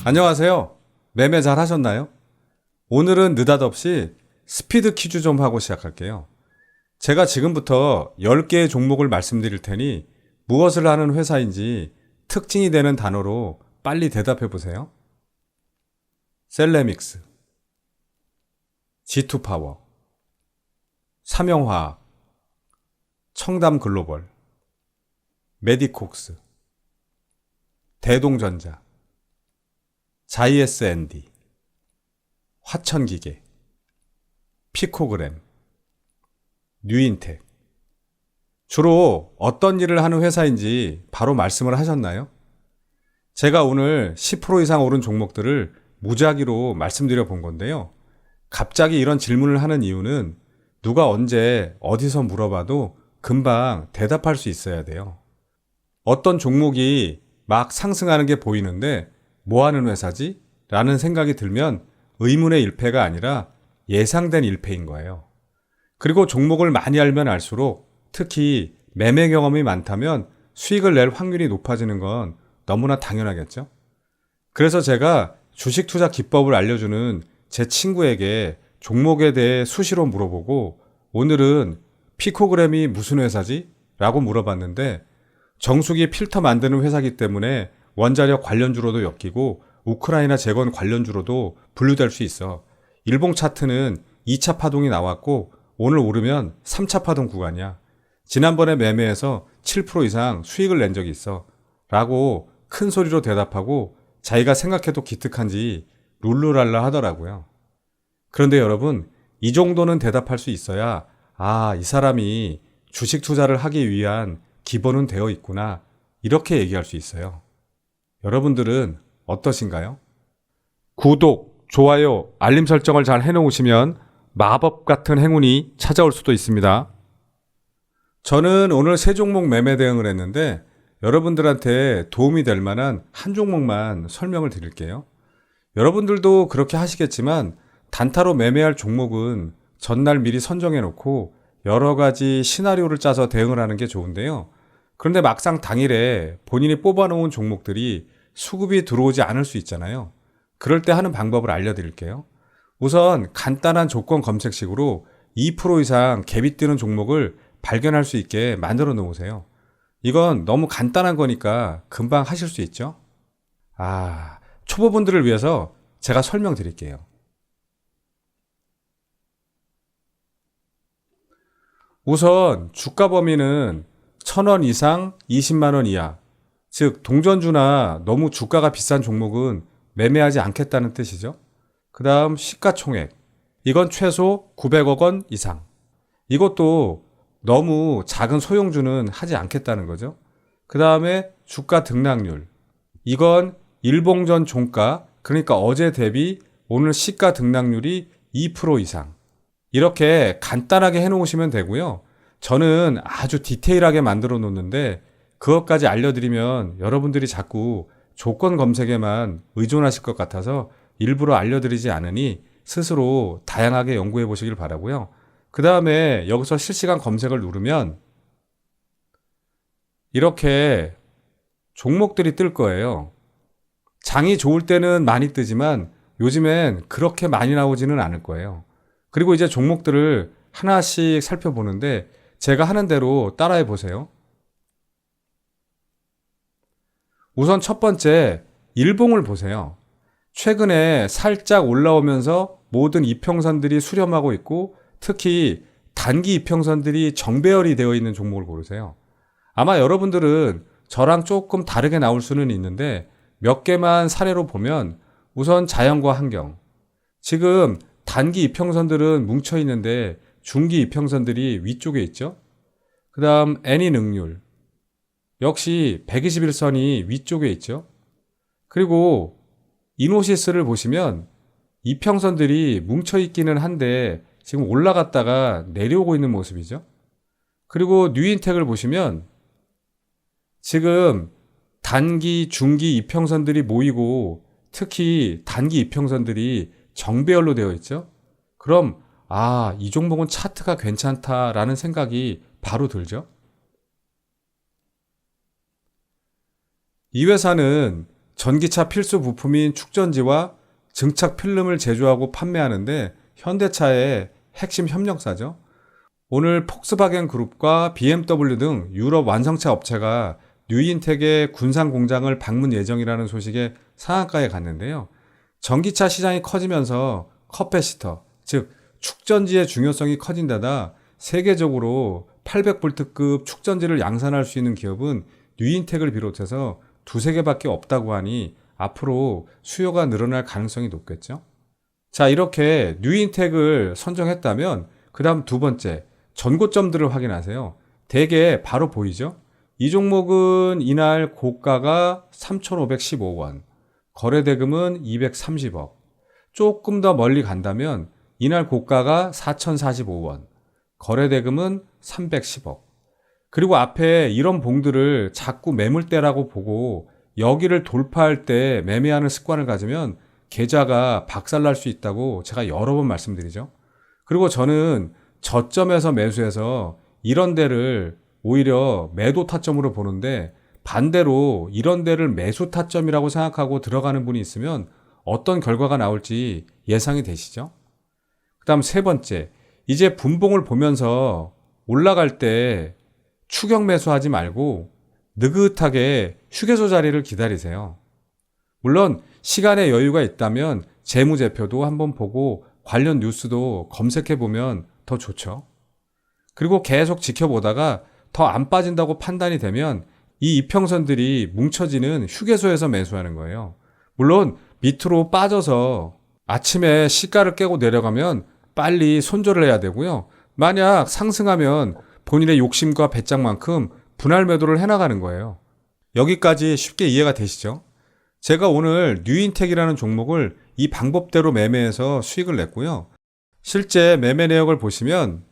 안녕하세요. 매매 잘 하셨나요? 오늘은 느닷없이 스피드 퀴즈 좀 하고 시작할게요. 제가 지금부터 10개의 종목을 말씀드릴 테니 무엇을 하는 회사인지 특징이 되는 단어로 빨리 대답해 보세요. 셀레믹스, G2파워, 삼영화학, 청담글로벌, 메디콕스, 대동전자, 자이에스앤디, 화천기계, 피코그램, 뉴인텍. 주로 어떤 일을 하는 회사인지 바로 말씀을 하셨나요? 제가 오늘 10% 이상 오른 종목들을 무작위로 말씀드려 본 건데요. 갑자기 이런 질문을 하는 이유는 누가 언제 어디서 물어봐도 금방 대답할 수 있어야 돼요. 어떤 종목이 막 상승하는 게 보이는데 뭐 하는 회사지? 라는 생각이 들면 의문의 일패가 아니라 예상된 일패인 거예요. 그리고 종목을 많이 알면 알수록 특히 매매 경험이 많다면 수익을 낼 확률이 높아지는 건 너무나 당연하겠죠? 그래서 제가 주식 투자 기법을 알려주는 제 친구에게 종목에 대해 수시로 물어보고 오늘은 피코그램이 무슨 회사지? 라고 물어봤는데 정수기 필터 만드는 회사이기 때문에 원자력 관련주로도 엮이고 우크라이나 재건 관련주로도 분류될 수 있어. 일봉 차트는 2차 파동이 나왔고 오늘 오르면 3차 파동 구간이야. 지난번에 매매해서 7% 이상 수익을 낸 적이 있어. 라고 큰 소리로 대답하고 자기가 생각해도 기특한지 룰루랄라 하더라고요. 그런데 여러분, 이 정도는 대답할 수 있어야 이 사람이 주식 투자를 하기 위한 기본은 되어 있구나. 이렇게 얘기할 수 있어요. 여러분들은 어떠신가요? 구독, 좋아요, 알림 설정을 잘 해놓으시면 마법 같은 행운이 찾아올 수도 있습니다. 저는 오늘 세 종목 매매 대응을 했는데 여러분들한테 도움이 될 만한 한 종목만 설명을 드릴게요. 여러분들도 그렇게 하시겠지만 단타로 매매할 종목은 전날 미리 선정해 놓고 여러 가지 시나리오를 짜서 대응을 하는 게 좋은데요. 그런데 막상 당일에 본인이 뽑아놓은 종목들이 수급이 들어오지 않을 수 있잖아요. 그럴 때 하는 방법을 알려드릴게요. 우선 간단한 조건 검색식으로 2% 이상 갭이 뜨는 종목을 발견할 수 있게 만들어 놓으세요. 이건 너무 간단한 거니까 금방 하실 수 있죠? 초보분들을 위해서 제가 설명드릴게요. 우선 주가 범위는 1,000원 이상 20만 원 이하, 즉 동전주나 너무 주가가 비싼 종목은 매매하지 않겠다는 뜻이죠. 그 다음 시가총액, 이건 최소 900억 원 이상. 이것도 너무 작은 소형주는 하지 않겠다는 거죠. 그 다음에 주가 등락률, 이건 일봉전 종가, 그러니까 어제 대비 오늘 시가 등락률이 2% 이상. 이렇게 간단하게 해놓으시면 되고요. 저는 아주 디테일하게 만들어 놓는데 그것까지 알려드리면 여러분들이 자꾸 조건 검색에만 의존하실 것 같아서 일부러 알려드리지 않으니 스스로 다양하게 연구해 보시길 바라고요. 그 다음에 여기서 실시간 검색을 누르면 이렇게 종목들이 뜰 거예요. 장이 좋을 때는 많이 뜨지만 요즘엔 그렇게 많이 나오지는 않을 거예요. 그리고 이제 종목들을 하나씩 살펴보는데 제가 하는 대로 따라해 보세요. 우선 첫 번째, 일봉을 보세요. 최근에 살짝 올라오면서 모든 이평선들이 수렴하고 있고 특히 단기 이평선들이 정배열이 되어 있는 종목을 고르세요. 아마 여러분들은 저랑 조금 다르게 나올 수는 있는데 몇 개만 사례로 보면 우선 자연과 환경. 지금 단기 이평선들은 뭉쳐 있는데 중기 이평선들이 위쪽에 있죠. 그 다음 애니 능률. 역시 121선이 위쪽에 있죠. 그리고 이노시스를 보시면 이평선들이 뭉쳐 있기는 한데 지금 올라갔다가 내려오고 있는 모습이죠. 그리고 뉴인텍을 보시면 지금 단기, 중기 이평선들이 모이고 특히 단기 이평선들이 정배열로 되어 있죠. 그럼 이 종목은 차트가 괜찮다라는 생각이 바로 들죠. 이 회사는 전기차 필수 부품인 축전지와 증착 필름을 제조하고 판매하는데 현대차의 핵심 협력사죠. 오늘 폭스바겐 그룹과 BMW 등 유럽 완성차 업체가 뉴인텍의 군산 공장을 방문 예정이라는 소식에 상한가에 갔는데요. 전기차 시장이 커지면서 커패시터, 즉 축전지의 중요성이 커진 데다 세계적으로 800V급 축전지를 양산할 수 있는 기업은 뉴인텍을 비롯해서 두세 개밖에 없다고 하니 앞으로 수요가 늘어날 가능성이 높겠죠. 자, 이렇게 뉴인텍을 선정했다면 그 다음 두 번째, 전고점들을 확인하세요. 대개 바로 보이죠? 이 종목은 이날 고가가 3,515원, 거래대금은 230억. 조금 더 멀리 간다면 이날 고가가 4,045원, 거래대금은 310억. 그리고 앞에 이런 봉들을 자꾸 매물대라고 보고 여기를 돌파할 때 매매하는 습관을 가지면 계좌가 박살날 수 있다고 제가 여러 번 말씀드리죠. 그리고 저는 저점에서 매수해서 이런 데를 오히려 매도 타점으로 보는데 반대로 이런 데를 매수 타점이라고 생각하고 들어가는 분이 있으면 어떤 결과가 나올지 예상이 되시죠? 그 다음 세 번째, 이제 분봉을 보면서 올라갈 때 추격 매수하지 말고 느긋하게 휴게소 자리를 기다리세요. 물론 시간에 여유가 있다면 재무제표도 한번 보고 관련 뉴스도 검색해보면 더 좋죠. 그리고 계속 지켜보다가 더 안 빠진다고 판단이 되면 이 이평선들이 뭉쳐지는 휴게소에서 매수하는 거예요. 물론 밑으로 빠져서 아침에 시가를 깨고 내려가면 빨리 손절을 해야 되고요. 만약 상승하면 본인의 욕심과 배짱만큼 분할 매도를 해나가는 거예요. 여기까지 쉽게 이해가 되시죠? 제가 오늘 뉴인텍이라는 종목을 이 방법대로 매매해서 수익을 냈고요. 실제 매매 내역을 보시면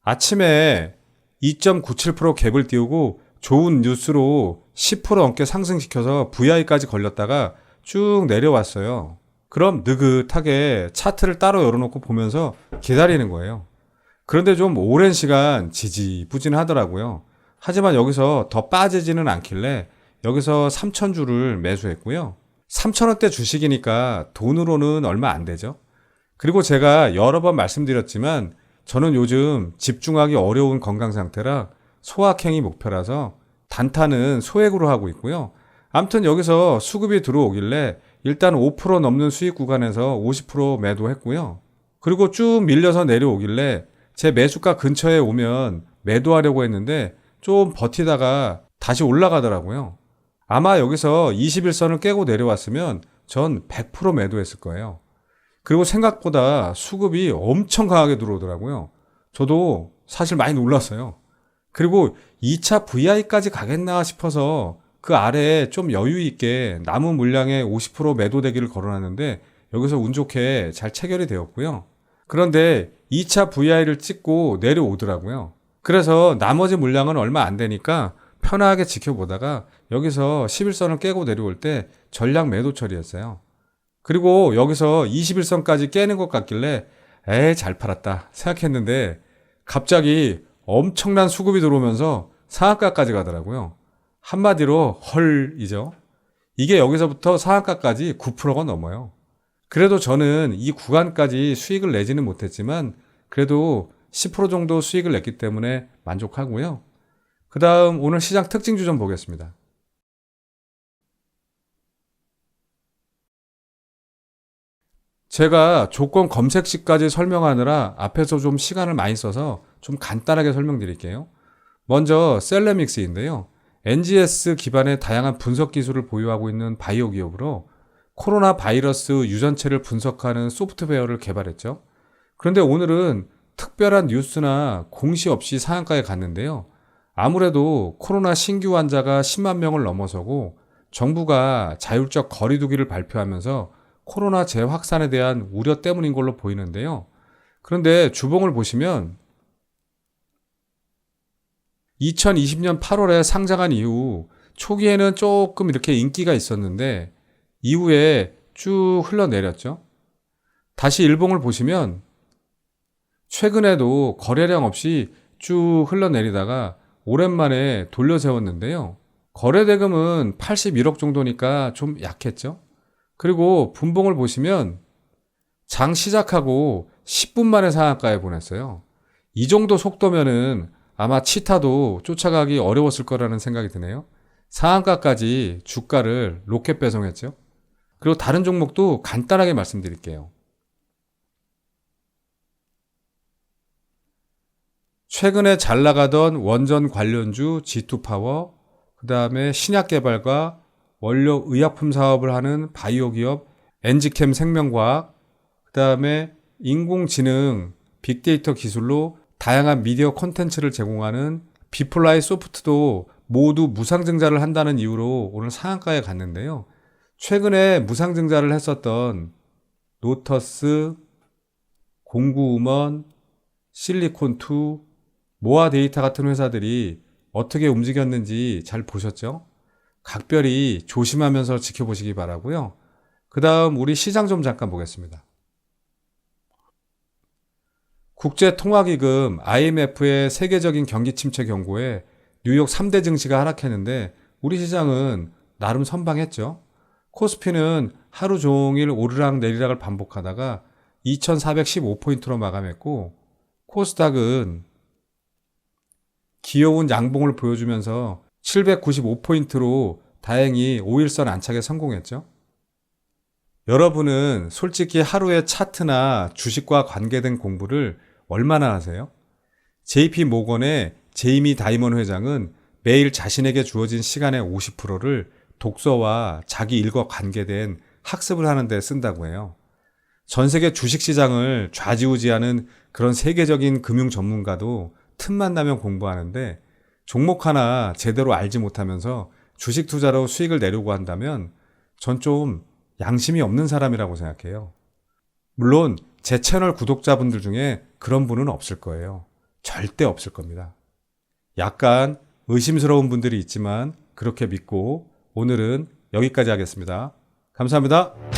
아침에 2.97% 갭을 띄우고 좋은 뉴스로 10% 넘게 상승시켜서 VI까지 걸렸다가 쭉 내려왔어요. 그럼 느긋하게 차트를 따로 열어놓고 보면서 기다리는 거예요. 그런데 좀 오랜 시간 지지부진하더라고요. 하지만 여기서 더 빠지지는 않길래 여기서 3,000주를 매수했고요. 3,000원대 주식이니까 돈으로는 얼마 안 되죠. 그리고 제가 여러 번 말씀드렸지만 저는 요즘 집중하기 어려운 건강 상태라 소확행이 목표라서 단타는 소액으로 하고 있고요. 아무튼 여기서 수급이 들어오길래 일단 5% 넘는 수익 구간에서 50% 매도했고요. 그리고 쭉 밀려서 내려오길래 제 매수가 근처에 오면 매도하려고 했는데 좀 버티다가 다시 올라가더라고요. 아마 여기서 21선을 깨고 내려왔으면 전 100% 매도했을 거예요. 그리고 생각보다 수급이 엄청 강하게 들어오더라고요. 저도 사실 많이 놀랐어요. 그리고 2차 VI까지 가겠나 싶어서 그 아래에 좀 여유 있게 남은 물량의 50% 매도대기를 걸어놨는데 여기서 운 좋게 잘 체결이 되었고요. 그런데 2차 VI를 찍고 내려오더라고요. 그래서 나머지 물량은 얼마 안 되니까 편하게 지켜보다가 여기서 11선을 깨고 내려올 때 전량 매도 처리했어요. 그리고 여기서 21선까지 깨는 것 같길래 에이 잘 팔았다 생각했는데 갑자기 엄청난 수급이 들어오면서 상한가까지 가더라고요. 한마디로 헐이죠. 이게 여기서부터 상한가까지 9%가 넘어요. 그래도 저는 이 구간까지 수익을 내지는 못했지만 그래도 10% 정도 수익을 냈기 때문에 만족하고요. 그 다음 오늘 시장 특징주 좀 보겠습니다. 제가 조건 검색시까지 설명하느라 앞에서 좀 시간을 많이 써서 좀 간단하게 설명드릴게요. 먼저 셀레믹스인데요. NGS 기반의 다양한 분석 기술을 보유하고 있는 바이오 기업으로 코로나 바이러스 유전체를 분석하는 소프트웨어를 개발했죠. 그런데 오늘은 특별한 뉴스나 공시 없이 상한가에 갔는데요. 아무래도 코로나 신규 환자가 10만 명을 넘어서고 정부가 자율적 거리두기를 발표하면서 코로나 재확산에 대한 우려 때문인 걸로 보이는데요. 그런데 주봉을 보시면 2020년 8월에 상장한 이후 초기에는 조금 이렇게 인기가 있었는데 이후에 쭉 흘러내렸죠. 다시 일봉을 보시면 최근에도 거래량 없이 쭉 흘러내리다가 오랜만에 돌려세웠는데요. 거래대금은 81억 정도니까 좀 약했죠. 그리고 분봉을 보시면 장 시작하고 10분 만에 상한가에 보냈어요. 이 정도 속도면은 아마 치타도 쫓아가기 어려웠을 거라는 생각이 드네요. 상한가까지 주가를 로켓 배송했죠. 그리고 다른 종목도 간단하게 말씀드릴게요. 최근에 잘 나가던 원전 관련주 G2파워, 그 다음에 신약개발과 원료 의약품 사업을 하는 바이오 기업 엔지캠 생명과학, 그 다음에 인공지능 빅데이터 기술로 다양한 미디어 콘텐츠를 제공하는 비플라이 소프트도 모두 무상증자를 한다는 이유로 오늘 상한가에 갔는데요. 최근에 무상증자를 했었던 노터스, 공구음원, 실리콘2, 모아데이터 같은 회사들이 어떻게 움직였는지 잘 보셨죠? 각별히 조심하면서 지켜보시기 바라고요. 그 다음 우리 시장 좀 잠깐 보겠습니다. 국제통화기금 IMF의 세계적인 경기 침체 경고에 뉴욕 3대 증시가 하락했는데 우리 시장은 나름 선방했죠. 코스피는 하루 종일 오르락 내리락을 반복하다가 2415포인트로 마감했고, 코스닥은 귀여운 양봉을 보여주면서 795포인트로 다행히 5일선 안착에 성공했죠. 여러분은 솔직히 하루에 차트나 주식과 관계된 공부를 얼마나 하세요? JP 모건의 제이미 다이먼 회장은 매일 자신에게 주어진 시간의 50%를 독서와 자기 일과 관계된 학습을 하는 데 쓴다고 해요. 전 세계 주식시장을 좌지우지하는 그런 세계적인 금융 전문가도 틈만 나면 공부하는데 종목 하나 제대로 알지 못하면서 주식 투자로 수익을 내려고 한다면 전 좀 양심이 없는 사람이라고 생각해요. 물론 제 채널 구독자분들 중에 그런 분은 없을 거예요. 절대 없을 겁니다. 약간 의심스러운 분들이 있지만 그렇게 믿고 오늘은 여기까지 하겠습니다. 감사합니다.